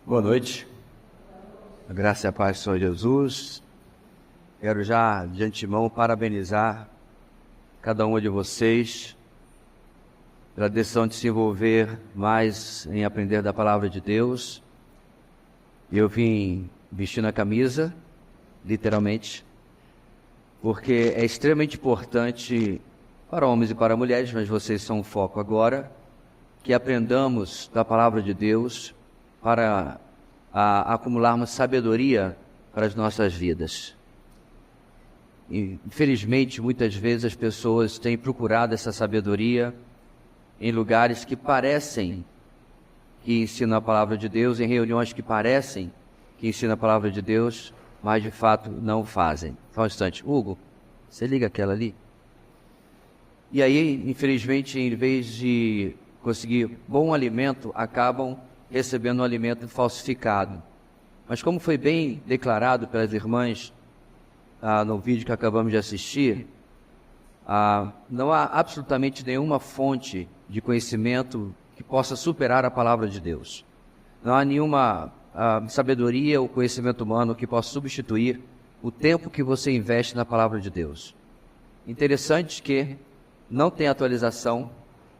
Boa noite, a graça e a paz do Senhor Jesus. Quero já de antemão parabenizar cada um de vocês pela decisão de se envolver mais em aprender da palavra de Deus. Eu vim vestindo a camisa, literalmente, porque é extremamente importante para homens e para mulheres, mas vocês são o foco agora, que aprendamos da palavra de Deus para acumularmos sabedoria para as nossas vidas. Infelizmente, muitas vezes as pessoas têm procurado essa sabedoria em lugares que parecem que ensinam a palavra de Deus, em reuniões que parecem que ensinam a palavra de Deus, mas de fato não fazem. Só um instante. Hugo, você liga aquela ali? E aí, infelizmente, em vez de conseguir bom alimento, acabam recebendo um alimento falsificado. Mas como foi bem declarado pelas irmãs no vídeo que acabamos de assistir, não há absolutamente nenhuma fonte de conhecimento que possa superar a palavra de Deus. Não há nenhuma sabedoria ou conhecimento humano que possa substituir o tempo que você investe na palavra de Deus. Interessante que não tem atualização,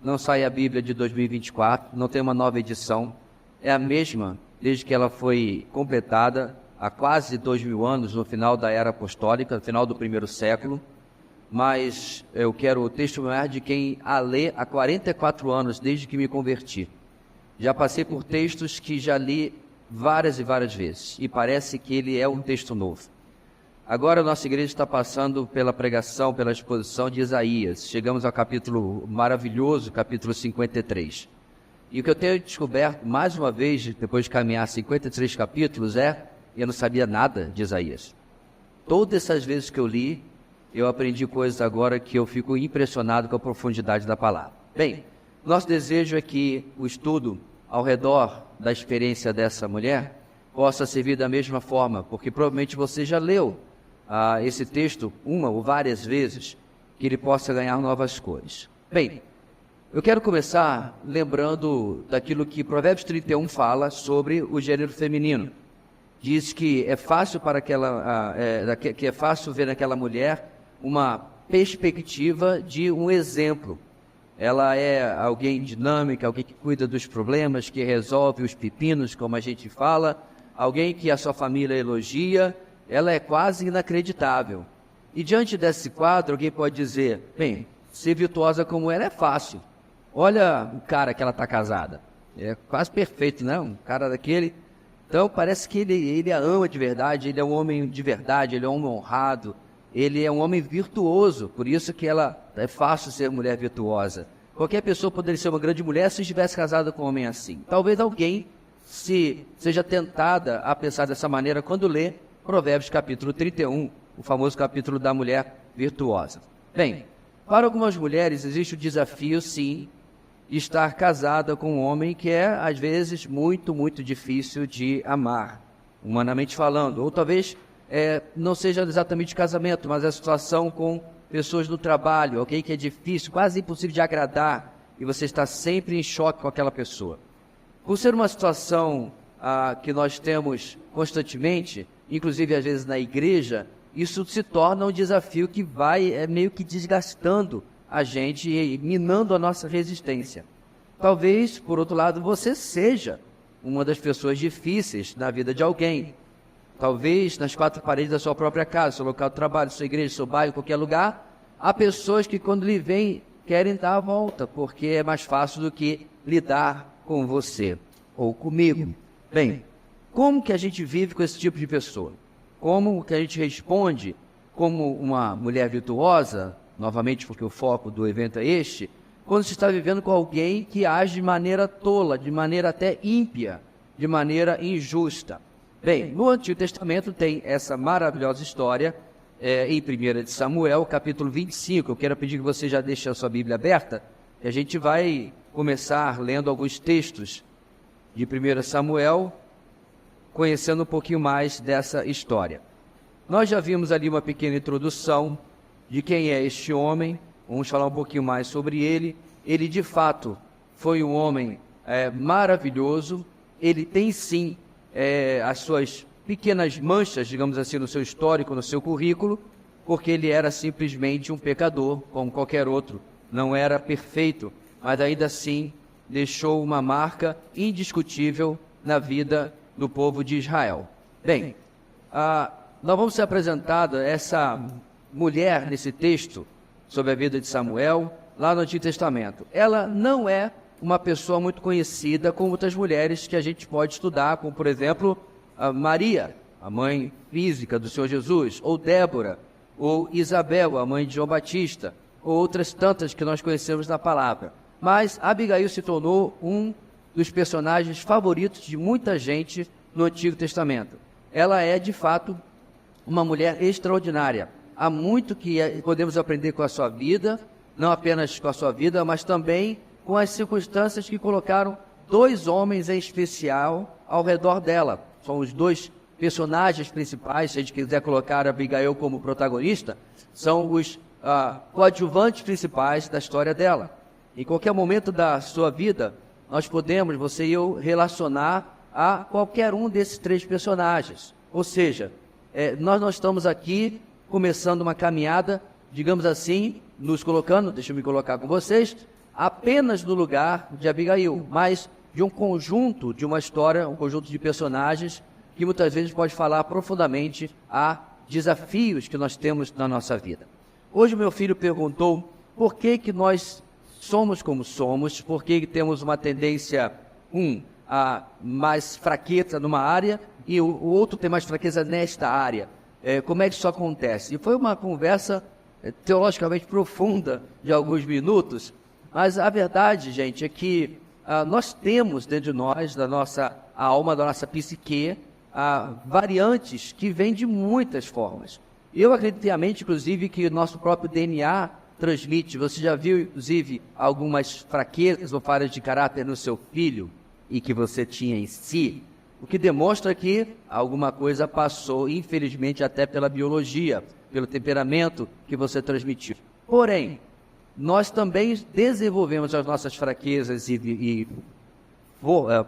não sai a Bíblia de 2024, não tem uma nova edição, é a mesma desde que ela foi completada há quase 2000 anos, no final da era apostólica, no final do primeiro século, mas eu quero testemunhar de quem a lê há 44 anos, desde que me converti. Já passei por textos que já li várias e várias vezes, e parece que ele é um texto novo. Agora a nossa igreja está passando pela pregação, pela exposição de Isaías. Chegamos ao capítulo maravilhoso, capítulo 53. E o que eu tenho descoberto, mais uma vez, depois de caminhar 53 capítulos, eu não sabia nada de Isaías. Todas essas vezes que eu li, eu aprendi coisas agora que eu fico impressionado com a profundidade da palavra. Bem, nosso desejo é que o estudo ao redor da experiência dessa mulher possa servir da mesma forma, porque provavelmente você já leu esse texto uma ou várias vezes, que ele possa ganhar novas cores. Bem, eu quero começar lembrando daquilo que Provérbios 31 fala sobre o gênero feminino. Diz que é fácil que é fácil ver naquela mulher uma perspectiva de um exemplo. Ela é alguém dinâmica, alguém que cuida dos problemas, que resolve os pepinos, como a gente fala, alguém que a sua família elogia. Ela é quase inacreditável. E diante desse quadro, alguém pode dizer, bem, ser virtuosa como ela é fácil. Olha o cara que ela está casada. É quase perfeito, né? Um cara daquele. Então parece que ele a ama de verdade, ele é um homem de verdade, ele é um homem honrado, ele é um homem virtuoso, por isso que é fácil ser mulher virtuosa. Qualquer pessoa poderia ser uma grande mulher se estivesse casada com um homem assim. Talvez alguém seja tentada a pensar dessa maneira quando lê Provérbios capítulo 31, o famoso capítulo da mulher virtuosa. Bem, para algumas mulheres existe o desafio, sim, de estar casada com um homem que é, às vezes, muito, muito difícil de amar, humanamente falando. Ou talvez não seja exatamente casamento, mas a situação com pessoas do trabalho, alguém que é difícil, quase impossível de agradar, e você está sempre em choque com aquela pessoa. Por ser uma situação que nós temos constantemente, inclusive às vezes na igreja, isso se torna um desafio que vai meio que desgastando a gente e minando a nossa resistência. Talvez, por outro lado, você seja uma das pessoas difíceis na vida de alguém. Talvez nas quatro paredes da sua própria casa, seu local de trabalho, sua igreja, seu bairro, qualquer lugar, há pessoas que quando lhe vêm querem dar a volta, porque é mais fácil do que lidar com você ou comigo. Bem, como que a gente vive com esse tipo de pessoa? Como que a gente responde como uma mulher virtuosa, novamente porque o foco do evento é este, quando se está vivendo com alguém que age de maneira tola, de maneira até ímpia, de maneira injusta? Bem, no Antigo Testamento tem essa maravilhosa história, em 1 de Samuel, capítulo 25. Eu quero pedir que você já deixe a sua Bíblia aberta, e a gente vai começar lendo alguns textos de 1 Samuel, conhecendo um pouquinho mais dessa história. Nós já vimos ali uma pequena introdução de quem é este homem, vamos falar um pouquinho mais sobre ele. Ele, de fato, foi um homem maravilhoso. Ele tem, sim, as suas pequenas manchas, digamos assim, no seu histórico, no seu currículo, porque ele era simplesmente um pecador, como qualquer outro. Não era perfeito, mas ainda assim deixou uma marca indiscutível na vida do povo de Israel. Bem, nós vamos ser apresentado essa mulher nesse texto sobre a vida de Samuel, lá no Antigo Testamento. Ela não é uma pessoa muito conhecida como outras mulheres que a gente pode estudar, como, por exemplo, a Maria, a mãe física do Senhor Jesus, ou Débora, ou Isabel, a mãe de João Batista, ou outras tantas que nós conhecemos na palavra. Mas Abigail se tornou um dos personagens favoritos de muita gente no Antigo Testamento. Ela é, de fato, uma mulher extraordinária. Há muito que podemos aprender com a sua vida, não apenas com a sua vida, mas também com as circunstâncias que colocaram dois homens em especial ao redor dela. São os dois personagens principais, se a gente quiser colocar Abigail como protagonista, são os coadjuvantes principais da história dela. Em qualquer momento da sua vida, nós podemos, você e eu, relacionar a qualquer um desses três personagens. Ou seja, nós não estamos aqui começando uma caminhada, digamos assim, nos colocando, deixa eu me colocar com vocês, apenas no lugar de Abigail, mas de um conjunto, de uma história, um conjunto de personagens que muitas vezes pode falar profundamente a desafios que nós temos na nossa vida. Hoje meu filho perguntou por que nós somos como somos, por que temos uma tendência, a mais fraqueza numa área e o outro tem mais fraqueza nesta área. Como é que isso acontece? E foi uma conversa teologicamente profunda de alguns minutos, mas a verdade, gente, é que nós temos dentro de nós, da nossa alma, da nossa psique, variantes que vêm de muitas formas. Eu acredito piamente, inclusive, que o nosso próprio DNA transmite. Você já viu, inclusive, algumas fraquezas ou falhas de caráter no seu filho e que você tinha em si? O que demonstra que alguma coisa passou, infelizmente, até pela biologia, pelo temperamento que você transmitiu. Porém, nós também desenvolvemos as nossas fraquezas e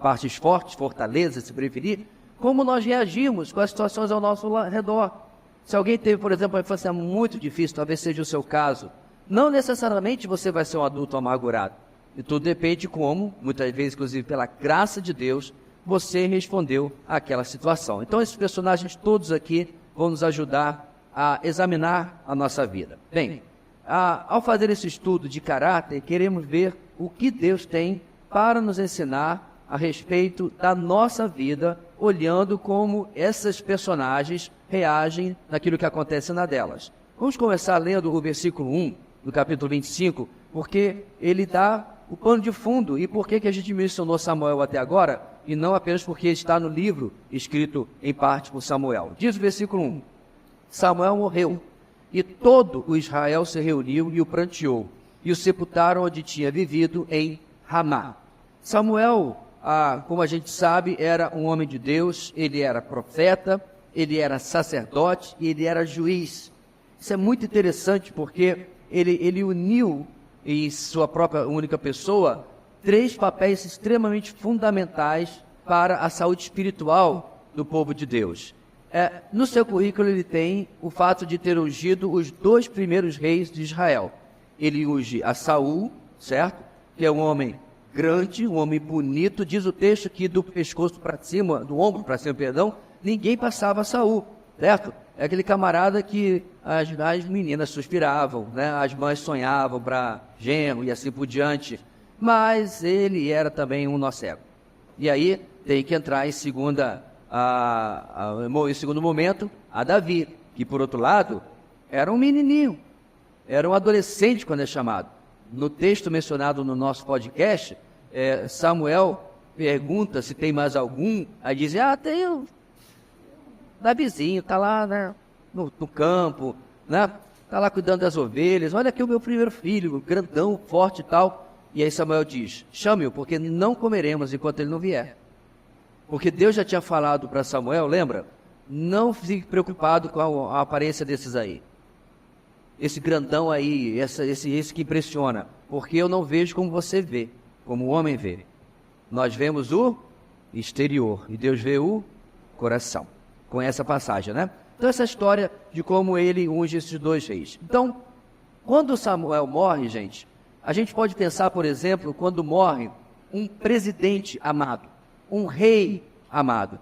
partes fortes, fortalezas, se preferir, como nós reagimos com as situações ao nosso redor. Se alguém teve, por exemplo, uma infância muito difícil, talvez seja o seu caso, não necessariamente você vai ser um adulto amargurado. E tudo depende de como, muitas vezes, inclusive pela graça de Deus, você respondeu àquela situação. Então, esses personagens todos aqui vão nos ajudar a examinar a nossa vida. Bem, ao fazer esse estudo de caráter, queremos ver o que Deus tem para nos ensinar a respeito da nossa vida, olhando como esses personagens reagem naquilo que acontece na delas. Vamos começar lendo o versículo 1 do capítulo 25, porque ele dá o pano de fundo e por que a gente mencionou Samuel até agora, e não apenas porque está no livro escrito em parte por Samuel. Diz o versículo 1, Samuel morreu, e todo o Israel se reuniu e o pranteou, e o sepultaram onde tinha vivido, em Ramá. Samuel, como a gente sabe, era um homem de Deus, ele era profeta, ele era sacerdote e ele era juiz. Isso é muito interessante porque ele uniu em sua própria única pessoa três papéis extremamente fundamentais para a saúde espiritual do povo de Deus. No seu currículo ele tem o fato de ter ungido os dois primeiros reis de Israel. Ele unge a Saul, certo? Que é um homem grande, um homem bonito. Diz o texto que do pescoço para cima, do ombro para cima, perdão, ninguém passava a Saul, certo? É aquele camarada que as meninas suspiravam, né? As mães sonhavam para genro e assim por diante. Mas ele era também um nó cego. E aí tem que entrar em segundo momento, a Davi, que por outro lado era um menininho, era um adolescente quando é chamado. No texto mencionado no nosso podcast, Samuel pergunta se tem mais algum, aí diz, tem o Davizinho, está lá, né, no campo, né, está lá cuidando das ovelhas, olha aqui o meu primeiro filho, grandão, forte e tal. E aí Samuel diz, chame-o, porque não comeremos enquanto ele não vier. Porque Deus já tinha falado para Samuel, lembra? Não fique preocupado com a aparência desses aí. Esse grandão aí, esse que impressiona. Porque eu não vejo como você vê, como o homem vê. Nós vemos o exterior e Deus vê o coração. Conhece a passagem, né? Então essa história de como ele unge esses 2 reis. Então, quando Samuel morre, gente, a gente pode pensar, por exemplo, quando morre um presidente amado, um rei amado.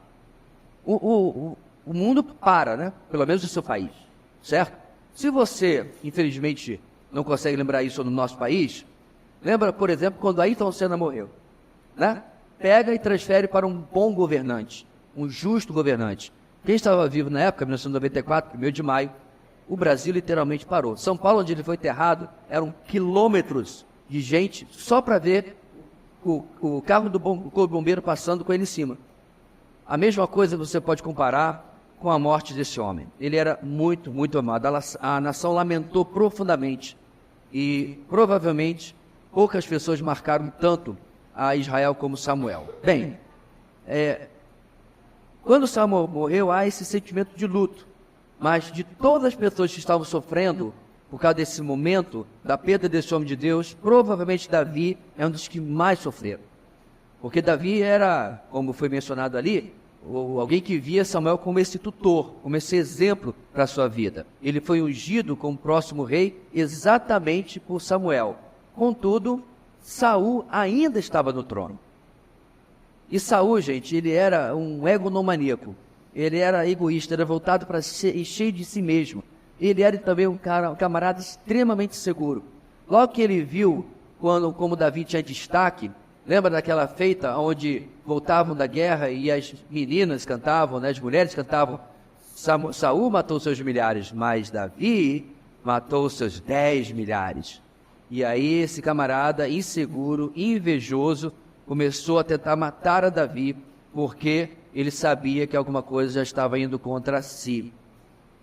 O mundo para, né? Pelo menos no seu país, certo? Se você, infelizmente, não consegue lembrar isso no nosso país, lembra, por exemplo, quando Ayrton Senna morreu, né? Pega e transfere para um bom governante, um justo governante. Quem estava vivo na época, 1994, 1º de maio, o Brasil literalmente parou. São Paulo, onde ele foi enterrado, eram quilômetros de gente só para ver o carro do Corpo de Bombeiro passando com ele em cima. A mesma coisa você pode comparar com a morte desse homem. Ele era muito, muito amado. A nação lamentou profundamente e provavelmente poucas pessoas marcaram tanto a Israel como Samuel. Bem, quando Samuel morreu, há esse sentimento de luto, mas de todas as pessoas que estavam sofrendo por causa desse momento, da perda desse homem de Deus, provavelmente Davi é um dos que mais sofreram. Porque Davi era, como foi mencionado ali, alguém que via Samuel como esse tutor, como esse exemplo para a sua vida. Ele foi ungido como próximo rei exatamente por Samuel. Contudo, Saul ainda estava no trono. E Saul, gente, ele era um egonomaníaco. Ele era egoísta, era voltado para e cheio de si mesmo. Ele era também um camarada extremamente seguro. Logo que ele viu como Davi tinha destaque, lembra daquela feita onde voltavam da guerra e as meninas cantavam, né, as mulheres cantavam, Saul matou seus milhares, mas Davi matou seus 10 milhares. E aí esse camarada inseguro, invejoso, começou a tentar matar a Davi, porque ele sabia que alguma coisa já estava indo contra si.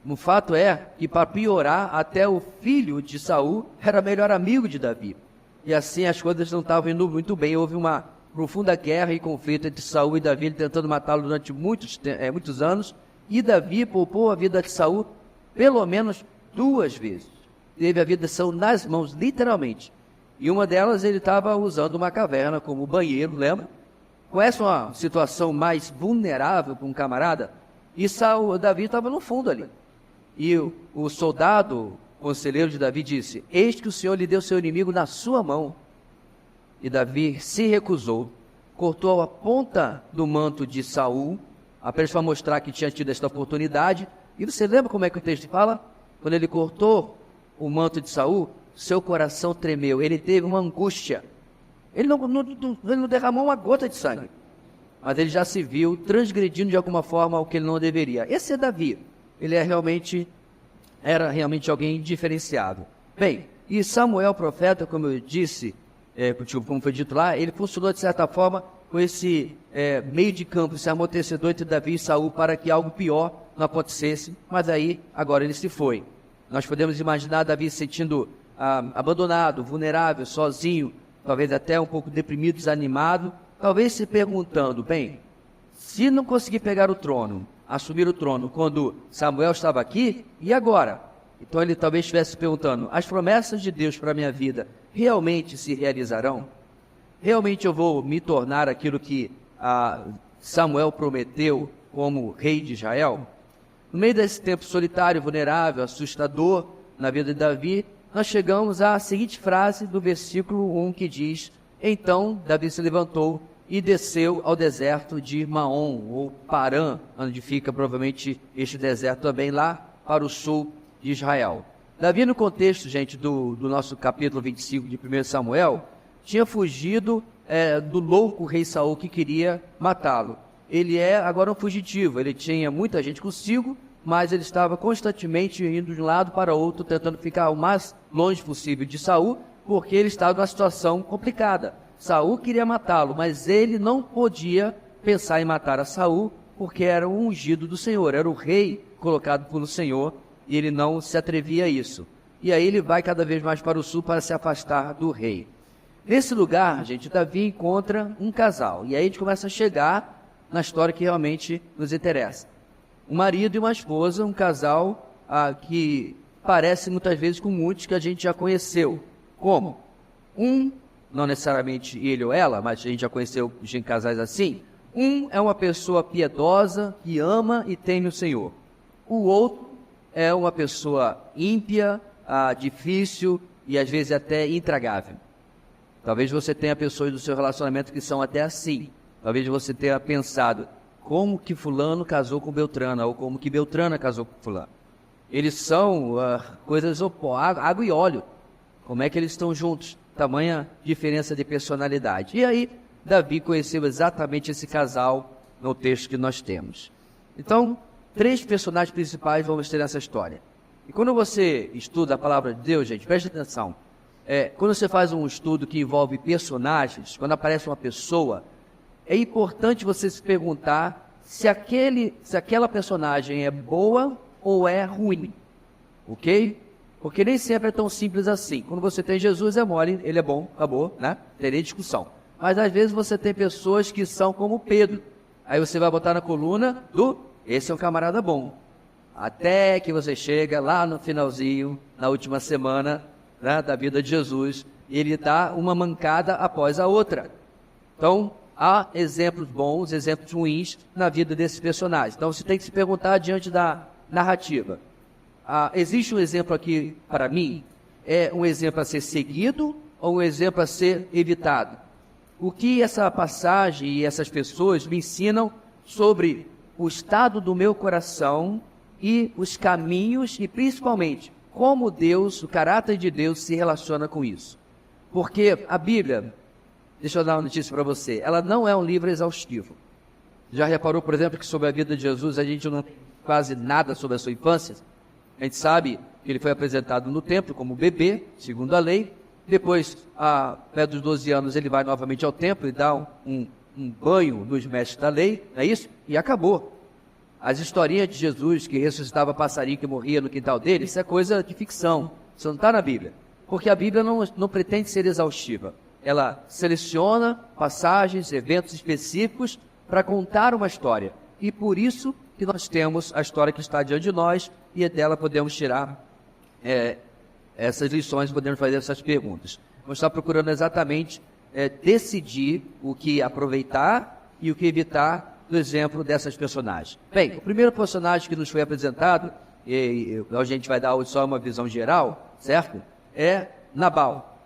O fato é que, para piorar, até o filho de Saul era melhor amigo de Davi. E assim as coisas não estavam indo muito bem. Houve uma profunda guerra e conflito entre Saul e Davi, ele tentando matá-lo durante muitos anos. E Davi poupou a vida de Saul pelo menos 2 vezes. Teve a vida de Saul nas mãos, literalmente. E uma delas ele estava usando uma caverna como banheiro, lembra? Conhece uma situação mais vulnerável para um camarada? E Davi estava no fundo ali. E o soldado, conselheiro de Davi, disse: eis que o Senhor lhe deu seu inimigo na sua mão. E Davi se recusou, cortou a ponta do manto de Saul, apenas para mostrar que tinha tido esta oportunidade. E você lembra como é que o texto fala? Quando ele cortou o manto de Saul, seu coração tremeu, ele teve uma angústia. Ele não derramou uma gota de sangue, mas ele já se viu transgredindo de alguma forma o que ele não deveria. Esse é Davi. Ele era realmente alguém diferenciado. Bem, e Samuel, profeta, como eu disse, como foi dito lá, ele funcionou de certa forma com esse meio de campo, esse amortecedor entre Davi e Saul, para que algo pior não acontecesse, mas aí, agora ele se foi. Nós podemos imaginar Davi se sentindo abandonado, vulnerável, sozinho, talvez até um pouco deprimido, desanimado, talvez se perguntando, bem, se não conseguir pegar o trono, assumir o trono quando Samuel estava aqui, e agora? Então ele talvez estivesse se perguntando, as promessas de Deus para a minha vida realmente se realizarão? Realmente eu vou me tornar aquilo que Samuel prometeu como rei de Israel? No meio desse tempo solitário, vulnerável, assustador na vida de Davi, nós chegamos à seguinte frase do versículo 1 que diz: então Davi se levantou e desceu ao deserto de Maom, ou Parã, onde fica provavelmente este deserto também, lá para o sul de Israel. Davi, no contexto, gente, do nosso capítulo 25 de 1 Samuel, tinha fugido do louco rei Saul que queria matá-lo. Ele é agora um fugitivo, ele tinha muita gente consigo, mas ele estava constantemente indo de um lado para outro, tentando ficar o mais longe possível de Saul, porque ele estava numa situação complicada. Saul queria matá-lo, mas ele não podia pensar em matar a Saul, porque era o ungido do Senhor, era o rei colocado pelo Senhor, e ele não se atrevia a isso. E aí ele vai cada vez mais para o sul para se afastar do rei. Nesse lugar, gente, Davi encontra um casal, e aí a gente começa a chegar na história que realmente nos interessa. Um marido e uma esposa, um casal que parece muitas vezes com muitos que a gente já conheceu. Como? Não necessariamente ele ou ela, mas a gente já conheceu casais assim. Um é uma pessoa piedosa, que ama e teme o Senhor. O outro é uma pessoa ímpia, difícil e às vezes até intragável. Talvez você tenha pessoas do seu relacionamento que são até assim. Talvez você tenha pensado, como que fulano casou com Beltrana, ou como que Beltrana casou com fulano. Eles são coisas opostas, água e óleo. Como é que eles estão juntos? Tamanha diferença de personalidade. E aí, Davi conheceu exatamente esse casal no texto que nós temos. Então, 3 personagens principais vamos ter nessa história. E quando você estuda a palavra de Deus, gente, preste atenção. Quando você faz um estudo que envolve personagens, quando aparece uma pessoa, é importante você se perguntar se aquela personagem é boa ou é ruim. Ok? Porque nem sempre é tão simples assim. Quando você tem Jesus, é mole, ele é bom, acabou, né? Teria discussão. Mas às vezes você tem pessoas que são como Pedro. Aí você vai botar na coluna esse é um camarada bom. Até que você chega lá no finalzinho, na última semana, né, da vida de Jesus, ele dá uma mancada após a outra. Então, há exemplos bons, exemplos ruins na vida desses personagens. Então, você tem que se perguntar diante da narrativa. Existe um exemplo aqui, para mim, é um exemplo a ser seguido ou um exemplo a ser evitado? O que essa passagem e essas pessoas me ensinam sobre o estado do meu coração e os caminhos e, principalmente, como Deus, o caráter de Deus se relaciona com isso? Porque a Bíblia, deixa eu dar uma notícia para você, ela não é um livro exaustivo. Já reparou, por exemplo, que sobre a vida de Jesus a gente não tem quase nada sobre a sua infância? A gente sabe que ele foi apresentado no templo como bebê, segundo a lei. Depois, perto dos 12 anos, ele vai novamente ao templo e dá um banho nos mestres da lei, não é isso? E acabou. As historinhas de Jesus que ressuscitava passarinho que morria no quintal dele, isso é coisa de ficção. Isso não está na Bíblia. Porque a Bíblia não pretende ser exaustiva. Ela seleciona passagens, eventos específicos para contar uma história. E por isso que nós temos a história que está diante de nós e dela podemos tirar essas lições, podemos fazer essas perguntas. Vamos estar procurando exatamente decidir o que aproveitar e o que evitar do exemplo dessas personagens. Bem, o primeiro personagem que nos foi apresentado, e a gente vai dar só uma visão geral, certo? É Nabal.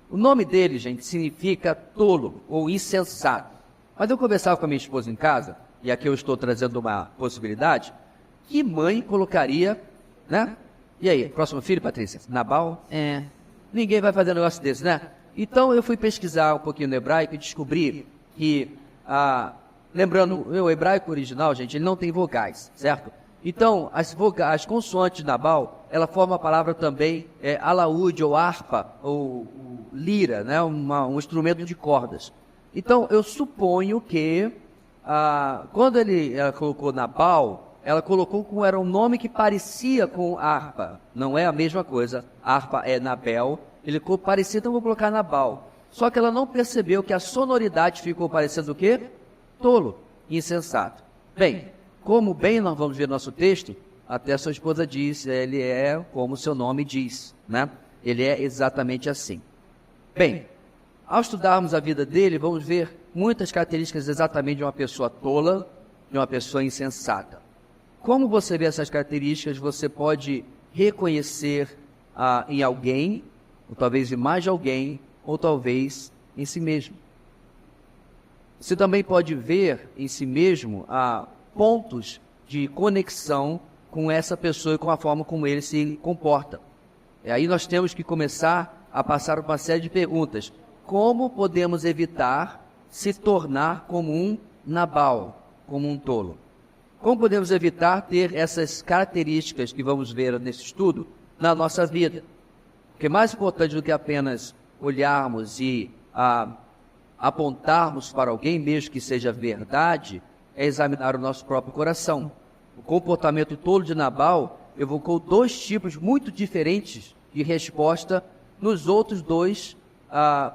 O nome dele, gente, significa tolo ou insensato. Mas eu conversava com a minha esposa em casa, e aqui eu estou trazendo uma possibilidade, que mãe colocaria, né? E aí, próximo filho, Patrícia? Nabal? Ninguém vai fazer um negócio desse, né? Então eu fui pesquisar um pouquinho no hebraico e descobri que, lembrando, o hebraico original, gente, ele não tem vogais, certo? Então, as consoantes de Nabal, ela forma a palavra também alaúde ou harpa ou lira, né? Um instrumento de cordas. Então, eu suponho que, quando ela colocou Nabal, ela colocou como era um nome que parecia com harpa. Não é a mesma coisa. Harpa é Nabel. Ele ficou parecido, então vou colocar Nabal. Só que ela não percebeu que a sonoridade ficou parecendo o quê? Tolo, insensato. Bem, como bem nós vamos ver no nosso texto, até a sua esposa disse, ele é como o seu nome diz, né? Ele é exatamente assim. Bem, ao estudarmos a vida dele, vamos ver muitas características exatamente de uma pessoa tola, de uma pessoa insensata. Como você vê essas características, você pode reconhecer em alguém, ou talvez em mais de alguém, ou talvez em si mesmo. Você também pode ver em si mesmo pontos de conexão com essa pessoa e com a forma como ele se comporta. E aí nós temos que começar a passar uma série de perguntas. Como podemos evitar se tornar como um Nabal, como um tolo? Como podemos evitar ter essas características que vamos ver nesse estudo na nossa vida? Porque mais importante do que apenas olharmos e apontarmos para alguém, mesmo que seja verdade, é examinar o nosso próprio coração. O comportamento tolo de Nabal evocou 2 tipos muito diferentes de resposta nos outros 2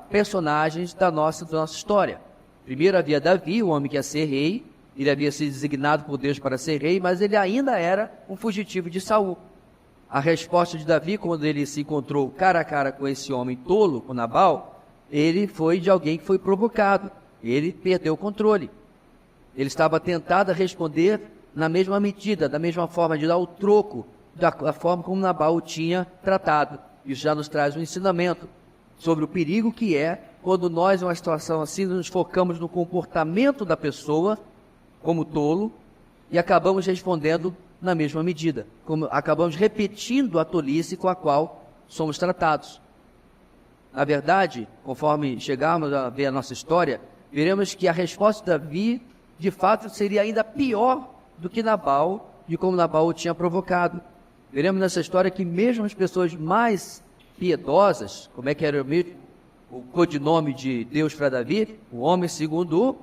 personagens da nossa história. Primeiro havia Davi, o homem que ia ser rei. Ele havia sido designado por Deus para ser rei, mas ele ainda era um fugitivo de Saul. A resposta de Davi, quando ele se encontrou cara a cara com esse homem tolo, com Nabal, ele foi de alguém que foi provocado. Ele perdeu o controle. Ele estava tentado a responder na mesma medida, da mesma forma, de dar o troco da forma como Nabal o tinha tratado. Isso já nos traz um ensinamento sobre o perigo que é quando nós, em uma situação assim, nos focamos no comportamento da pessoa como tolo e acabamos respondendo na mesma medida, como acabamos repetindo a tolice com a qual somos tratados. Na verdade, conforme chegarmos a ver a nossa história, veremos que a resposta de Davi, de fato, seria ainda pior do que Nabal, de como Nabal o tinha provocado. Veremos nessa história que mesmo as pessoas mais piedosas, como é que era o codinome de Deus para Davi? O homem segundo o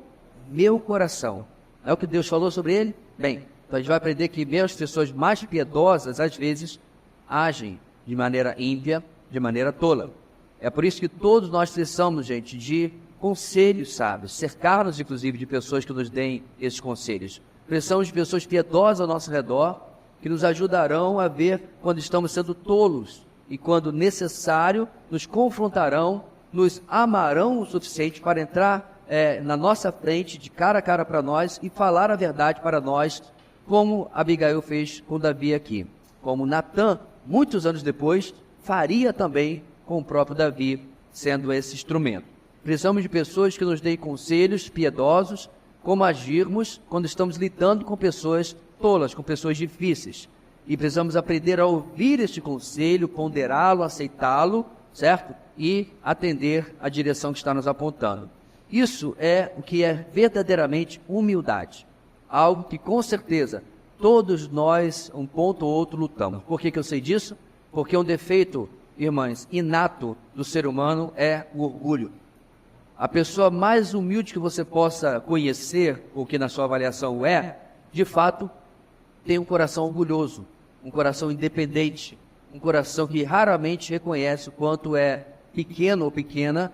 meu coração. É o que Deus falou sobre ele? Bem, então a gente vai aprender que mesmo as pessoas mais piedosas, às vezes, agem de maneira ímpia, de maneira tola. É por isso que todos nós precisamos, gente, de conselhos sábios, cercar-nos, inclusive, de pessoas que nos deem esses conselhos. Precisamos de pessoas piedosas ao nosso redor, que nos ajudarão a ver quando estamos sendo tolos e quando necessário nos confrontarão, nos amarão o suficiente para entrar na nossa frente, de cara a cara para nós e falar a verdade para nós, como Abigail fez com Davi aqui, como Natã, muitos anos depois, faria também com o próprio Davi, sendo esse instrumento. Precisamos de pessoas que nos deem conselhos piedosos, como agirmos quando estamos lidando com pessoas tolas, com pessoas difíceis. E precisamos aprender a ouvir este conselho, ponderá-lo, aceitá-lo, certo? E atender a direção que está nos apontando. Isso é o que é verdadeiramente humildade. Algo que, com certeza, todos nós, um ponto ou outro, lutamos. Por que eu sei disso? Porque um defeito, irmãs, inato do ser humano é o orgulho. A pessoa mais humilde que você possa conhecer, ou que na sua avaliação é, de fato, tem um coração orgulhoso, um coração independente, um coração que raramente reconhece o quanto é pequeno ou pequena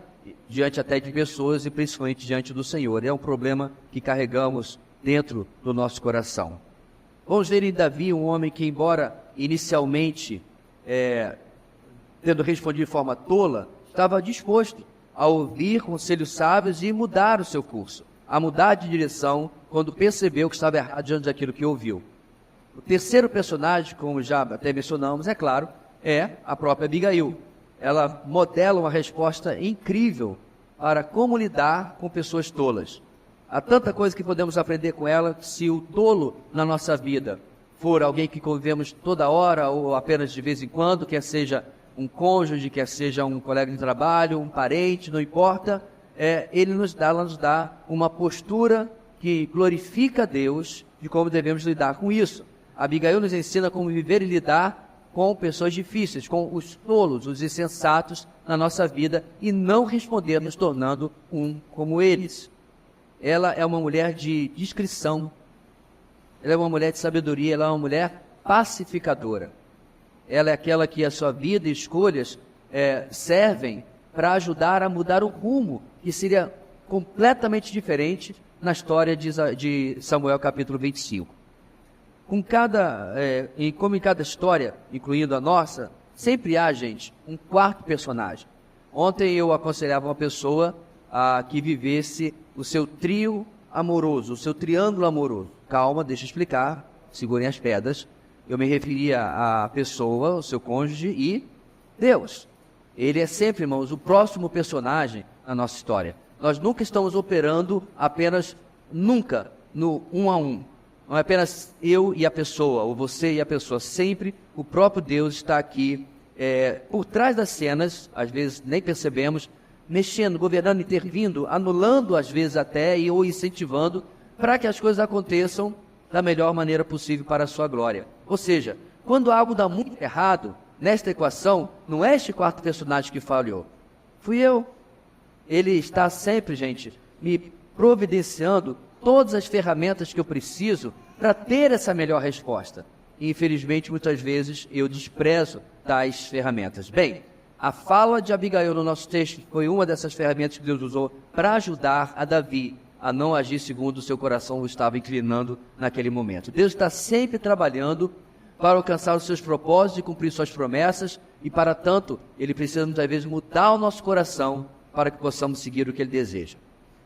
diante até de pessoas e principalmente diante do Senhor. É um problema que carregamos dentro do nosso coração. Vamos ver em Davi um homem que, embora inicialmente tendo respondido de forma tola, estava disposto a ouvir conselhos sábios e mudar o seu curso, a mudar de direção quando percebeu que estava errado diante daquilo que ouviu. O terceiro personagem, como já até mencionamos, é claro, é a própria Abigail. Ela modela uma resposta incrível para como lidar com pessoas tolas. Há tanta coisa que podemos aprender com ela. Se o tolo na nossa vida for alguém que convivemos toda hora ou apenas de vez em quando, quer seja um cônjuge, quer seja um colega de trabalho, um parente, não importa, ela nos dá uma postura que glorifica a Deus de como devemos lidar com isso. A Abigail nos ensina como viver e lidar com pessoas difíceis, com os tolos, os insensatos na nossa vida e não responder nos tornando um como eles. Ela é uma mulher de discrição, ela é uma mulher de sabedoria, ela é uma mulher pacificadora. Ela é aquela que a sua vida e escolhas servem para ajudar a mudar o rumo, que seria completamente diferente na história de Samuel capítulo 25. Como em cada história, incluindo a nossa, sempre há, gente, um quarto personagem. Ontem eu aconselhava uma pessoa que vivesse o seu trio amoroso, o seu triângulo amoroso. Calma, deixa eu explicar, segurem as pedras. Eu me referia à pessoa, o seu cônjuge e Deus. Ele é sempre, irmãos, o próximo personagem na nossa história. Nós nunca estamos operando nunca no 1 a 1. Não é apenas eu e a pessoa, ou você e a pessoa. Sempre o próprio Deus está aqui por trás das cenas, às vezes nem percebemos, mexendo, governando, intervindo, anulando às vezes até ou incentivando para que as coisas aconteçam da melhor maneira possível para a sua glória. Ou seja, quando algo dá muito errado nesta equação, não é este quarto personagem que falhou, fui eu. Ele está sempre, gente, me providenciando todas as ferramentas que eu preciso para ter essa melhor resposta. E, infelizmente, muitas vezes eu desprezo tais ferramentas. Bem, a fala de Abigail no nosso texto foi uma dessas ferramentas que Deus usou para ajudar a Davi a não agir segundo o seu coração o estava inclinando naquele momento. Deus está sempre trabalhando para alcançar os seus propósitos e cumprir suas promessas, e para tanto, Ele precisa muitas vezes mudar o nosso coração para que possamos seguir o que Ele deseja.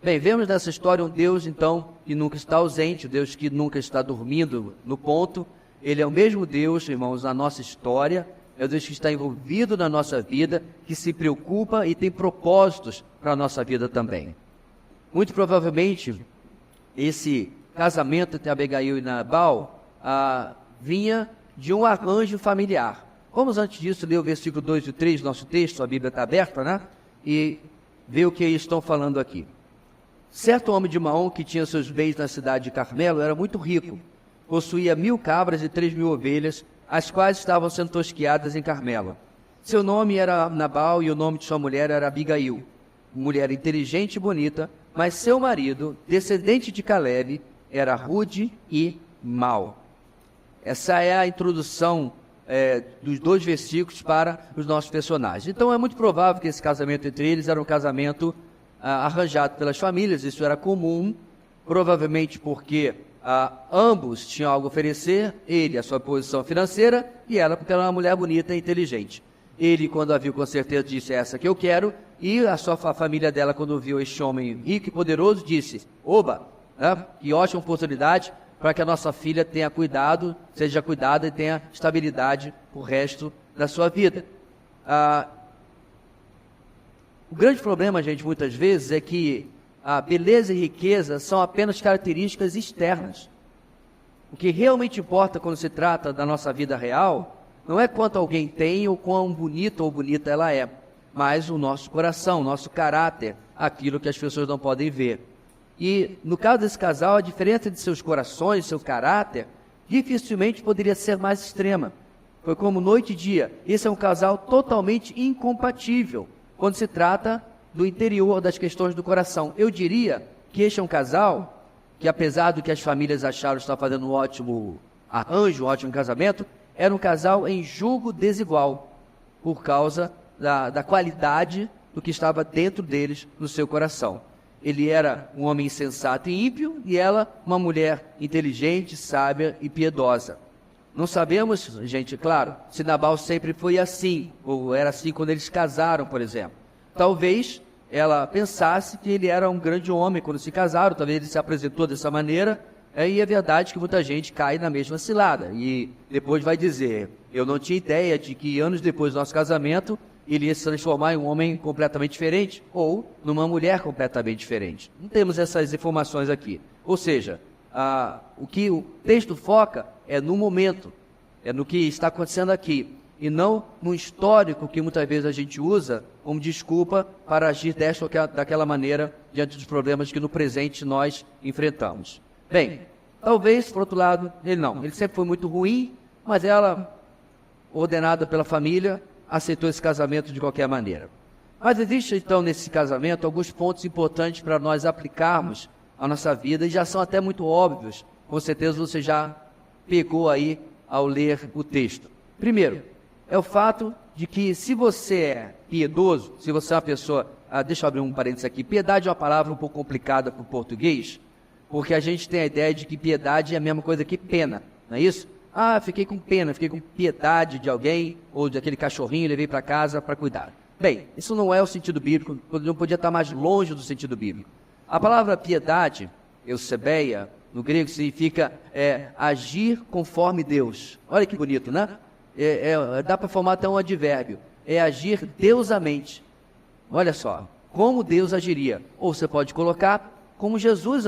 Bem, vemos nessa história um Deus, então, que nunca está ausente, um Deus que nunca está dormindo no ponto. Ele é o mesmo Deus, irmãos, na nossa história, é o Deus que está envolvido na nossa vida, que se preocupa e tem propósitos para a nossa vida também. Muito provavelmente, esse casamento entre Abigail e Nabal vinha de um arranjo familiar. Vamos antes disso ler o versículo 2 e 3 do nosso texto, a Bíblia está aberta, né? E ver o que eles estão falando aqui. Certo homem de Maom, que tinha seus bens na cidade de Carmelo, era muito rico. Possuía 1000 cabras e 3.000 ovelhas, as quais estavam sendo tosquiadas em Carmelo. Seu nome era Nabal e o nome de sua mulher era Abigail, mulher inteligente e bonita, mas seu marido, descendente de Caleb, era rude e mau. Essa é a introdução dos 2 versículos para os nossos personagens. Então é muito provável que esse casamento entre eles era um casamento arranjado pelas famílias, isso era comum, provavelmente porque ambos tinham algo a oferecer, ele a sua posição financeira e ela porque era uma mulher bonita e inteligente. Ele, quando a viu, com certeza disse, essa que eu quero, e a família dela, quando viu este homem rico e poderoso, disse, oba, que ótima oportunidade para que a nossa filha tenha cuidado, seja cuidada e tenha estabilidade para o resto da sua vida. O grande problema, gente, muitas vezes, é que a beleza e riqueza são apenas características externas. O que realmente importa quando se trata da nossa vida real, não é quanto alguém tem ou quão bonito ou bonita ela é, mas o nosso coração, o nosso caráter, aquilo que as pessoas não podem ver. E no caso desse casal, a diferença de seus corações, seu caráter, dificilmente poderia ser mais extrema. Foi como noite e dia. Esse é um casal totalmente incompatível quando se trata do interior das questões do coração. Eu diria que este é um casal que, apesar do que as famílias acharam estar fazendo um ótimo arranjo, um ótimo casamento, era um casal em julgo desigual, por causa da qualidade do que estava dentro deles, no seu coração. Ele era um homem insensato e ímpio, e ela uma mulher inteligente, sábia e piedosa. Não sabemos, gente, claro, se Nabal sempre foi assim, ou era assim quando eles casaram, por exemplo. Talvez ela pensasse que ele era um grande homem quando se casaram, talvez ele se apresentou dessa maneira, e é verdade que muita gente cai na mesma cilada, e depois vai dizer, eu não tinha ideia de que anos depois do nosso casamento, ele ia se transformar em um homem completamente diferente, ou numa mulher completamente diferente. Não temos essas informações aqui. Ou seja, o que o texto foca é no momento, é no que está acontecendo aqui, e não no histórico que muitas vezes a gente usa como desculpa para agir desta ou daquela maneira diante dos problemas que no presente nós enfrentamos. Bem, talvez, por outro lado, ele sempre foi muito ruim, mas ela, ordenada pela família, aceitou esse casamento de qualquer maneira. Mas existe então nesse casamento alguns pontos importantes para nós aplicarmos à nossa vida, e já são até muito óbvios, com certeza você já pegou aí ao ler o texto. Primeiro, é o fato de que se você é piedoso, se você é uma pessoa, deixa eu abrir um parênteses aqui, piedade é uma palavra um pouco complicada para o português, porque a gente tem a ideia de que piedade é a mesma coisa que pena, não é isso? Fiquei com pena, fiquei com piedade de alguém, ou de aquele cachorrinho, levei para casa para cuidar. Bem, isso não é o sentido bíblico, não podia estar mais longe do sentido bíblico. A palavra piedade, eusebeia, no grego significa agir conforme Deus. Olha que bonito, né? Dá para formar até um advérbio. É agir deusamente. Olha só, como Deus agiria. Ou você pode colocar como Jesus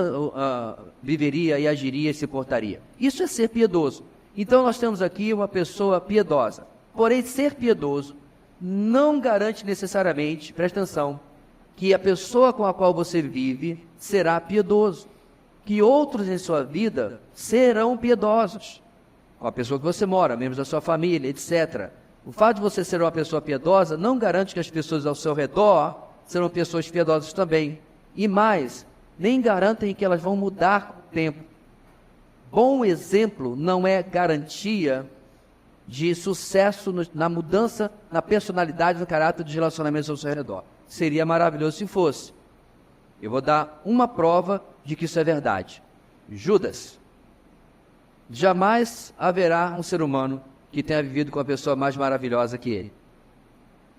viveria e agiria e se portaria. Isso é ser piedoso. Então nós temos aqui uma pessoa piedosa. Porém, ser piedoso não garante necessariamente, presta atenção, que a pessoa com a qual você vive será piedoso. Que outros em sua vida serão piedosos. Com a pessoa que você mora, membros da sua família, etc. O fato de você ser uma pessoa piedosa não garante que as pessoas ao seu redor serão pessoas piedosas também. E mais, nem garantem que elas vão mudar com o tempo. Bom exemplo não é garantia de sucesso na mudança na personalidade, no caráter dos relacionamentos ao seu redor. Seria maravilhoso se fosse. Eu vou dar uma prova de que isso é verdade. Judas. Jamais haverá um ser humano que tenha vivido com uma pessoa mais maravilhosa que ele.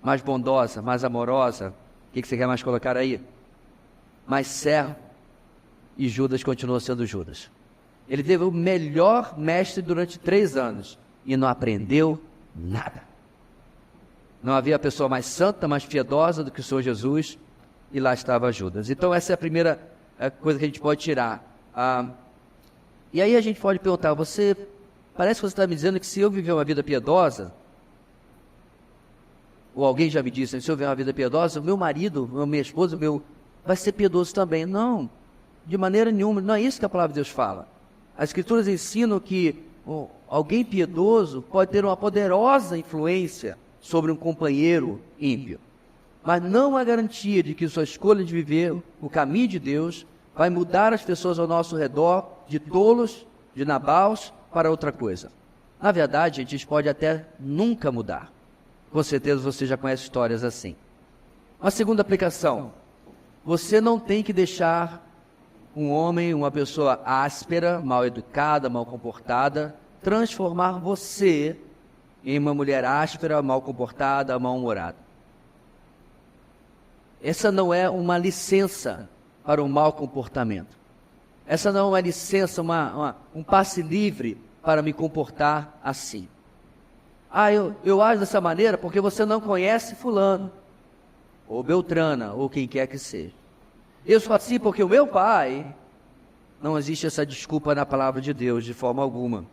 Mais bondosa, mais amorosa. O que você quer mais colocar aí? mas servo, e Judas continua sendo Judas. Ele teve o melhor mestre durante 3 anos e não aprendeu nada. Não havia pessoa mais santa, mais piedosa do que o Senhor Jesus, e lá estava Judas. Então essa é a primeira coisa que a gente pode tirar. E aí a gente pode perguntar, parece que você está me dizendo que se eu viver uma vida piedosa, ou alguém já me disse, se eu viver uma vida piedosa, o meu marido, minha esposa, vai ser piedoso também. Não, de maneira nenhuma, não é isso que a palavra de Deus fala. As Escrituras ensinam que alguém piedoso pode ter uma poderosa influência sobre um companheiro ímpio, mas não há garantia de que sua escolha de viver o caminho de Deus vai mudar as pessoas ao nosso redor de tolos, de nabaus, para outra coisa. Na verdade, a gente pode até nunca mudar. Com certeza você já conhece histórias assim. Uma segunda aplicação: você não tem que deixar um homem, uma pessoa áspera, mal educada, mal comportada, transformar você em uma mulher áspera, mal comportada, mal-humorada. Essa não é uma licença para o mau comportamento. Essa não é uma licença, um passe livre para me comportar assim. Eu ajo dessa maneira porque você não conhece fulano, ou Beltrana, ou quem quer que seja. Eu sou assim porque o meu pai... Não existe essa desculpa na palavra de Deus, de forma alguma.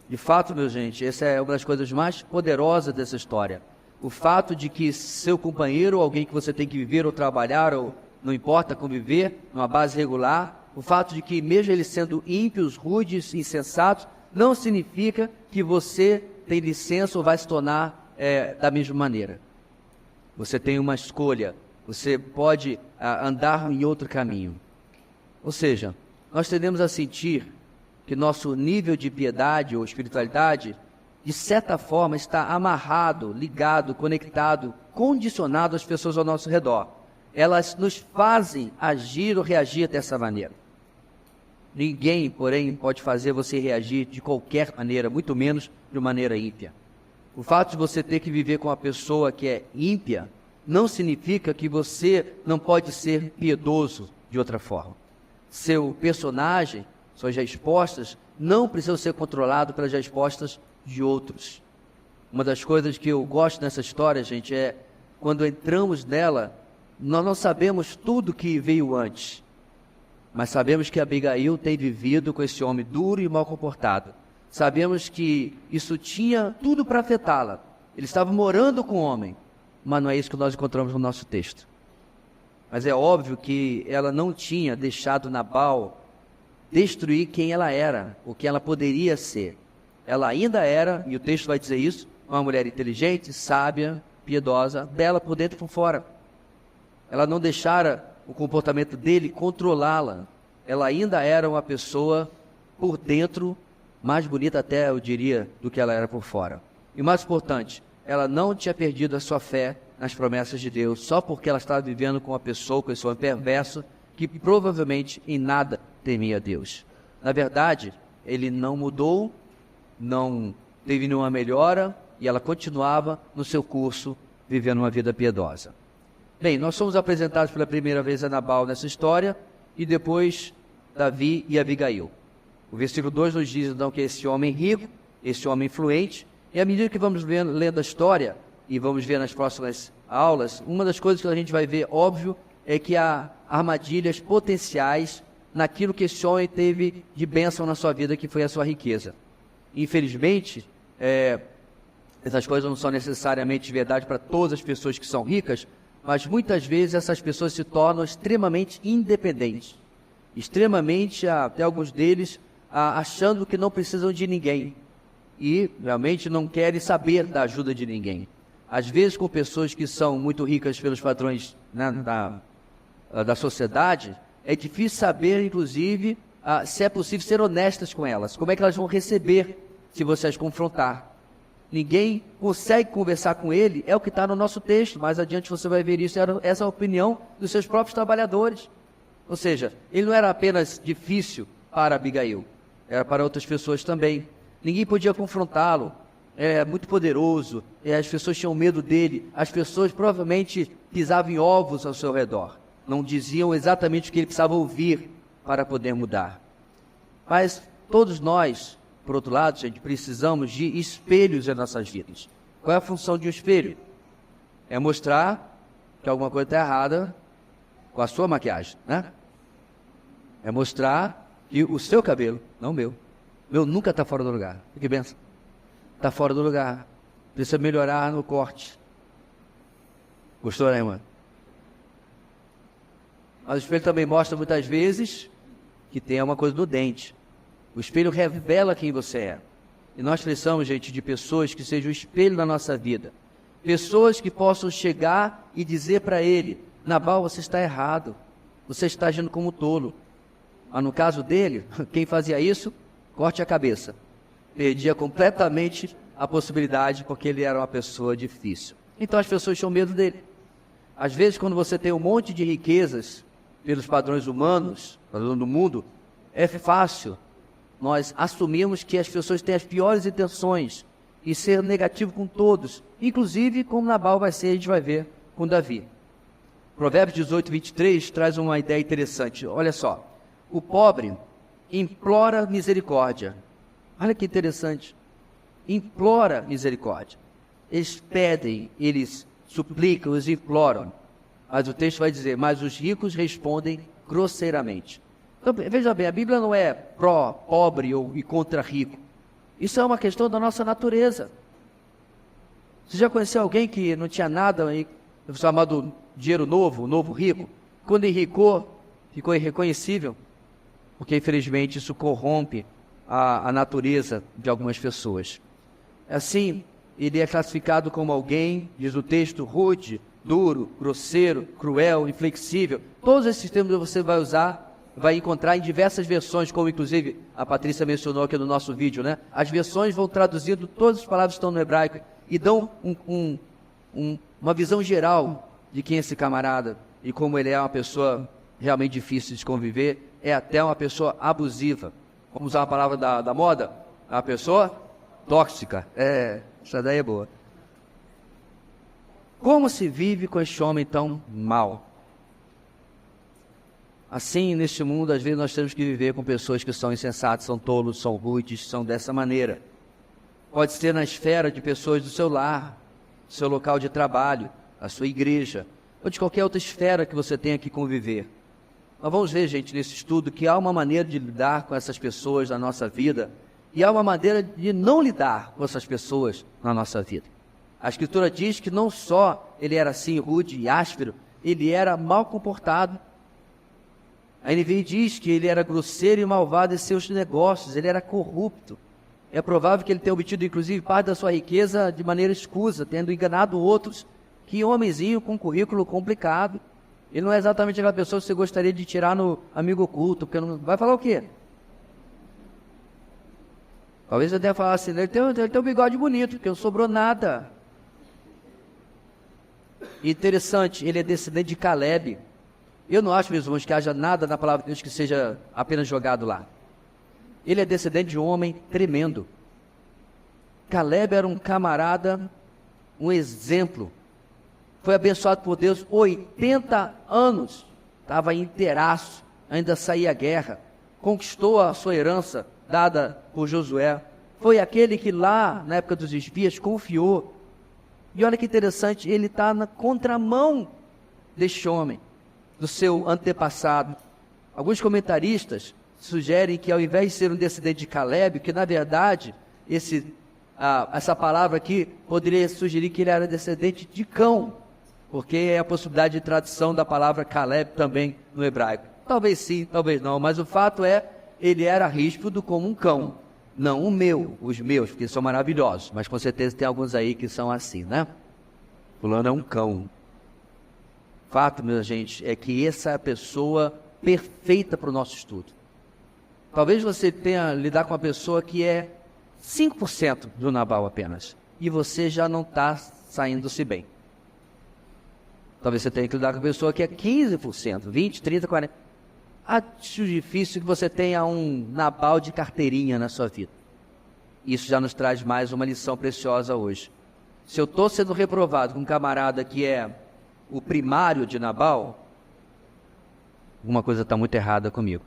De fato, meu gente, essa é uma das coisas mais poderosas dessa história. O fato de que seu companheiro, alguém que você tem que viver ou trabalhar, ou não importa, conviver, numa base regular, o fato de que mesmo eles sendo ímpios, rudes, insensatos, não significa que você tem licença ou vai se tornar da mesma maneira. Você tem uma escolha, você pode andar em outro caminho. Ou seja, nós tendemos a sentir que nosso nível de piedade ou espiritualidade, de certa forma, está amarrado, ligado, conectado, condicionado às pessoas ao nosso redor. Elas nos fazem agir ou reagir dessa maneira. Ninguém, porém, pode fazer você reagir de qualquer maneira, muito menos de maneira ímpia. O fato de você ter que viver com uma pessoa que é ímpia não significa que você não pode ser piedoso de outra forma. Seu personagem, suas respostas, não precisam ser controlados pelas respostas de outros. Uma das coisas que eu gosto nessa história, gente, é quando entramos nela, nós não sabemos tudo que veio antes, mas sabemos que Abigail tem vivido com esse homem duro e mal comportado. Sabemos que isso tinha tudo para afetá-la. Ele estava morando com o homem, mas não é isso que nós encontramos no nosso texto. Mas é óbvio que ela não tinha deixado Nabal destruir quem ela era, o que ela poderia ser. Ela ainda era, e o texto vai dizer isso, uma mulher inteligente, sábia, piedosa, bela por dentro e por fora. Ela não deixara o comportamento dele controlá-la. Ela ainda era uma pessoa por dentro, mais bonita até, eu diria, do que ela era por fora. E o mais importante, ela não tinha perdido a sua fé nas promessas de Deus, só porque ela estava vivendo com uma pessoa, com esse homem perverso, que provavelmente em nada temia Deus. Na verdade, ele não mudou, não teve nenhuma melhora, e ela continuava no seu curso, vivendo uma vida piedosa. Bem, nós somos apresentados pela primeira vez a Nabal nessa história, e depois Davi e Abigail. O versículo 2 nos diz então que esse homem rico, esse homem influente, e à medida que vamos lendo a história, e vamos ver nas próximas aulas, uma das coisas que a gente vai ver, óbvio, é que há armadilhas potenciais naquilo que esse homem teve de bênção na sua vida, que foi a sua riqueza. Infelizmente, essas coisas não são necessariamente verdade para todas as pessoas que são ricas, mas muitas vezes essas pessoas se tornam extremamente independentes, extremamente, até alguns deles, achando que não precisam de ninguém, e realmente não querem saber da ajuda de ninguém. Às vezes com pessoas que são muito ricas pelos padrões, né, da sociedade, é difícil saber, inclusive, se é possível ser honestas com elas. Como é que elas vão receber se você as confrontar? Ninguém consegue conversar com ele, é o que está no nosso texto. Mais adiante você vai ver isso, essa é a opinião dos seus próprios trabalhadores. Ou seja, ele não era apenas difícil para Abigail, era para outras pessoas também. Ninguém podia confrontá-lo. É muito poderoso, as pessoas tinham medo dele, as pessoas provavelmente pisavam em ovos ao seu redor. não diziam exatamente o que ele precisava ouvir para poder mudar. Mas todos nós, por outro lado, gente, precisamos de espelhos em nossas vidas. Qual é a função de um espelho? É mostrar que alguma coisa está errada com a sua maquiagem, né? É mostrar que o seu cabelo, não o meu nunca está fora do lugar. Que benção. Está fora do lugar. Precisa melhorar no corte. Gostou, né, irmã? Mas o espelho também mostra muitas vezes que tem uma coisa no dente. O espelho revela quem você é. E nós precisamos, gente, de pessoas que sejam o espelho da nossa vida. Pessoas que possam chegar e dizer para ele: Nabal, você está errado. Você está agindo como tolo. Mas no caso dele, quem fazia isso, corte a cabeça. Perdia completamente a possibilidade, porque ele era uma pessoa difícil. Então as pessoas tinham medo dele. Às vezes, quando você tem um monte de riquezas, pelos padrões humanos, padrões do mundo, é fácil nós assumirmos que as pessoas têm as piores intenções e ser negativo com todos, inclusive como Nabal vai ser, a gente vai ver com Davi. Provérbios 18, 23 traz uma ideia interessante. Olha só, o pobre implora misericórdia. Olha que interessante. Implora misericórdia. Eles pedem, eles suplicam, eles imploram. Mas o texto vai dizer: mas os ricos respondem grosseiramente. Então, veja bem, a Bíblia não é pró-pobre e contra rico. Isso é uma questão da nossa natureza. Você já conheceu alguém que não tinha nada, chamado dinheiro novo, novo rico? Quando enricou, ficou irreconhecível? Porque, infelizmente, isso corrompe a natureza de algumas pessoas. Assim, ele é classificado como alguém, diz o texto, rude, duro, grosseiro, cruel, inflexível. Todos esses termos você vai usar, vai encontrar em diversas versões, como inclusive a Patrícia mencionou aqui no nosso vídeo, né? As versões vão traduzindo, todas as palavras estão no hebraico e dão uma visão geral de quem é esse camarada e como ele é uma pessoa realmente difícil de conviver, é até uma pessoa abusiva. Vamos usar uma palavra da moda? Uma pessoa tóxica. Essa daí é boa. Como se vive com este homem tão mau? Assim, neste mundo, às vezes nós temos que viver com pessoas que são insensatas, são tolos, são rudes, são dessa maneira. Pode ser na esfera de pessoas do seu lar, do seu local de trabalho, da sua igreja, ou de qualquer outra esfera que você tenha que conviver. Nós vamos ver, gente, nesse estudo, que há uma maneira de lidar com essas pessoas na nossa vida, e há uma maneira de não lidar com essas pessoas na nossa vida. A Escritura diz que não só ele era assim, rude e áspero, ele era mal comportado. A NVI diz que ele era grosseiro e malvado em seus negócios, ele era corrupto. É provável que ele tenha obtido, inclusive, parte da sua riqueza de maneira escusa, tendo enganado outros. Que homenzinho com um currículo complicado. Ele não é exatamente aquela pessoa que você gostaria de tirar no amigo oculto, porque não vai falar o quê? Talvez você tenha falado assim: ele tem um bigode bonito, porque não sobrou nada. Interessante, ele é descendente de Caleb. Eu não acho, meus irmãos, que haja nada na palavra de Deus que seja apenas jogado lá. Ele é descendente de um homem tremendo. Caleb era um camarada, um exemplo. Foi abençoado por Deus, 80 anos, estava inteiraço, ainda saía a guerra, conquistou a sua herança dada por Josué. Foi aquele que lá, na época dos espias, confiou. E olha que interessante, ele está na contramão deste homem, do seu antepassado. Alguns comentaristas sugerem que, ao invés de ser um descendente de Caleb, que na verdade essa palavra aqui poderia sugerir que ele era descendente de cão, porque é a possibilidade de tradução da palavra Caleb também no hebraico. Talvez sim, talvez não, mas o fato é, ele era ríspido como um cão. Não os meus, porque são maravilhosos, mas com certeza tem alguns aí que são assim, né? Fulano é um cão. Fato, minha gente, é que essa é a pessoa perfeita para o nosso estudo. Talvez você tenha lidar com uma pessoa que é 5% do Nabal apenas, e você já não está saindo-se bem. Talvez você tenha que lidar com uma pessoa que é 15%, 20, 30, 40%. Acho difícil que você tenha um Nabal de carteirinha na sua vida. Isso já nos traz mais uma lição preciosa hoje. Se eu estou sendo reprovado com um camarada que é o primário de Nabal, alguma coisa está muito errada comigo.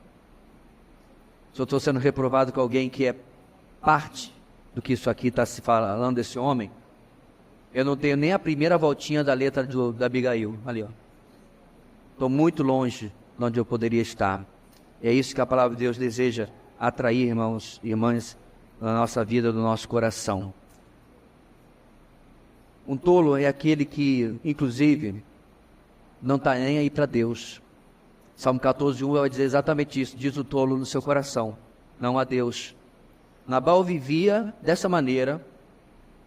Se eu estou sendo reprovado com alguém que é parte do que isso aqui está se falando desse homem, eu não tenho nem a primeira voltinha da letra da Abigail, ali, ó. Estou muito longe de onde eu poderia estar. É isso que a palavra de Deus deseja atrair, irmãos e irmãs, na nossa vida, no nosso coração. Um tolo é aquele que, inclusive, não está nem aí para Deus. Salmo 14:1 vai dizer exatamente isso. Diz o tolo no seu coração, não a Deus. Nabal vivia dessa maneira,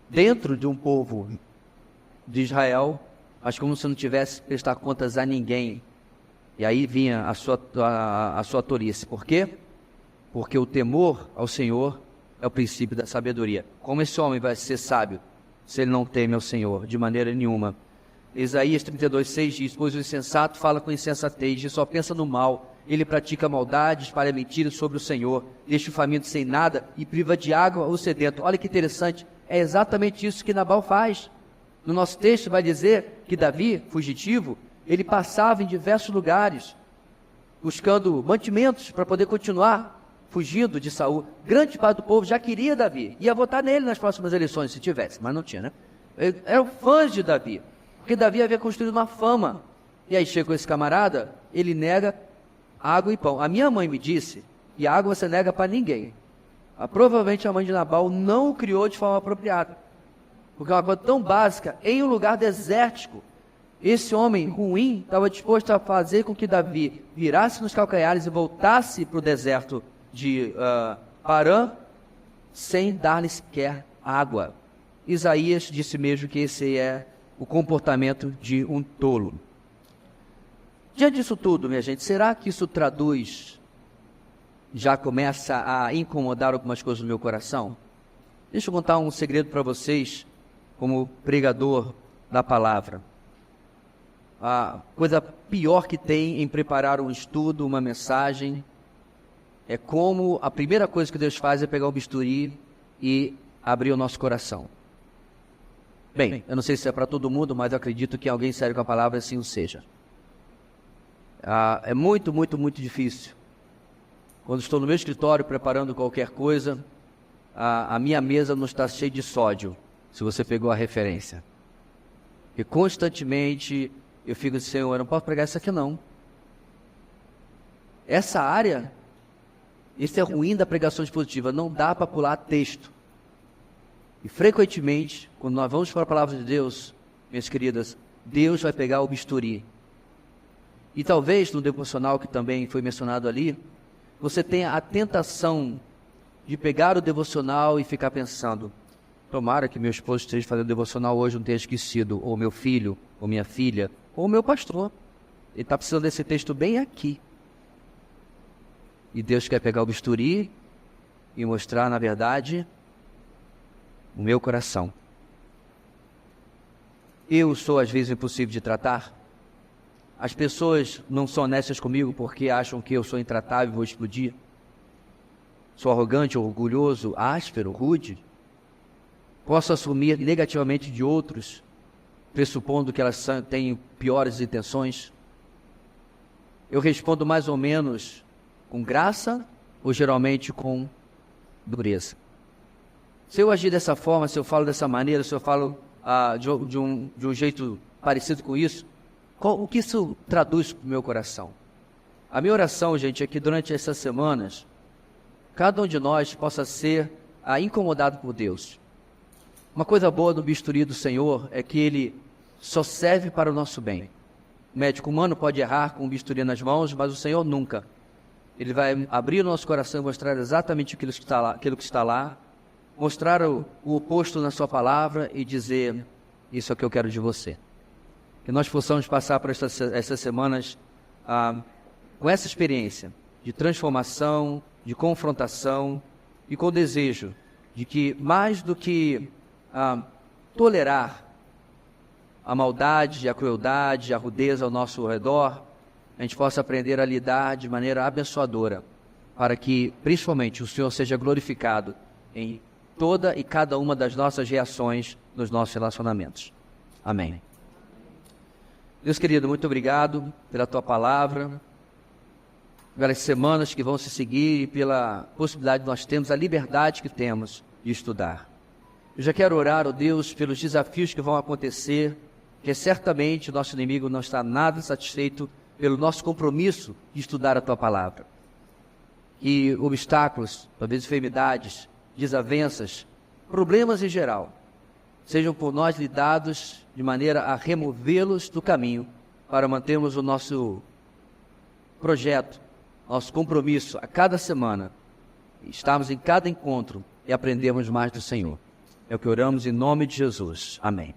dentro de um povo de Israel, mas como se não tivesse que prestar contas a ninguém. E aí vinha a sua tolice. Por quê? Porque o temor ao Senhor é o princípio da sabedoria. Como esse homem vai ser sábio se ele não teme ao Senhor? De maneira nenhuma. Isaías 32:6 diz: pois o insensato fala com insensatez e só pensa no mal. Ele pratica maldade, espalha mentiras sobre o Senhor, deixa o faminto sem nada e priva de água o sedento. Olha que interessante, é exatamente isso que Nabal faz. No nosso texto vai dizer que Davi, fugitivo, ele passava em diversos lugares, buscando mantimentos para poder continuar fugindo de Saul. Grande parte do povo já queria Davi, ia votar nele nas próximas eleições, se tivesse, mas não tinha, né? Eram fãs de Davi, porque Davi havia construído uma fama. E aí chega esse camarada, ele nega água e pão. A minha mãe me disse que água você nega para ninguém. Provavelmente a mãe de Nabal não o criou de forma apropriada, porque é uma coisa tão básica, em um lugar desértico. Esse homem ruim estava disposto a fazer com que Davi virasse nos calcanhares e voltasse para o deserto de Parã, sem dar-lhe sequer água. Isaías disse mesmo que esse é o comportamento de um tolo. Diante disso tudo, minha gente, será que isso traduz, já começa a incomodar algumas coisas no meu coração? Deixa eu contar um segredo para vocês, como pregador da palavra. A coisa pior que tem em preparar um estudo, uma mensagem, é como a primeira coisa que Deus faz é pegar o bisturi e abrir o nosso coração. Bem, eu não sei se é para todo mundo, mas eu acredito que alguém sério com a palavra assim o seja. É muito, muito, muito difícil. Quando estou no meu escritório preparando qualquer coisa, a minha mesa não está cheia de sódio, se você pegou a referência. E constantemente eu fico assim: Senhor, eu não posso pregar isso aqui não. Essa área, isso é ruim da pregação expositiva, não dá para pular texto. E frequentemente, quando nós vamos para a palavra de Deus, minhas queridas, Deus vai pegar o bisturi. E talvez no devocional que também foi mencionado ali, você tenha a tentação de pegar o devocional e ficar pensando: tomara que meu esposo esteja fazendo devocional hoje, não tenha esquecido, ou meu filho, ou minha filha, ou meu pastor. Ele está precisando desse texto bem aqui. E Deus quer pegar o bisturi e mostrar, na verdade, o meu coração. Eu sou às vezes impossível de tratar. As pessoas não são honestas comigo porque acham que eu sou intratável e vou explodir. Sou arrogante, orgulhoso, áspero, rude. Posso assumir negativamente de outros, pressupondo que elas têm piores intenções. Eu respondo mais ou menos com graça ou geralmente com dureza. Se eu agir dessa forma, se eu falo dessa maneira, se eu falo de um jeito parecido com isso, o que isso traduz para o meu coração? A minha oração, gente, é que durante essas semanas, cada um de nós possa ser incomodado por Deus. Uma coisa boa do bisturi do Senhor é que ele só serve para o nosso bem. O médico humano pode errar com o bisturi nas mãos, mas o Senhor nunca. Ele vai abrir o nosso coração e mostrar exatamente aquilo que está lá, mostrar o oposto na sua palavra e dizer: isso é o que eu quero de você. Que nós possamos passar por essas semanas com essa experiência de transformação, de confrontação e com o desejo de que, mais do que tolerar a maldade, a crueldade, a rudeza ao nosso redor, a gente possa aprender a lidar de maneira abençoadora, para que, principalmente, o Senhor seja glorificado em toda e cada uma das nossas reações nos nossos relacionamentos. Amém. Deus querido, muito obrigado pela Tua palavra. pelas semanas que vão se seguir e pela possibilidade de nós termos, a liberdade que temos de estudar. Eu já quero orar, ó Deus, pelos desafios que vão acontecer, que certamente o nosso inimigo não está nada satisfeito pelo nosso compromisso de estudar a Tua Palavra. Que obstáculos, talvez enfermidades, desavenças, problemas em geral, sejam por nós lidados de maneira a removê-los do caminho para mantermos o nosso projeto, nosso compromisso a cada semana, estarmos em cada encontro e aprendermos mais do Senhor. É o que oramos em nome de Jesus. Amém.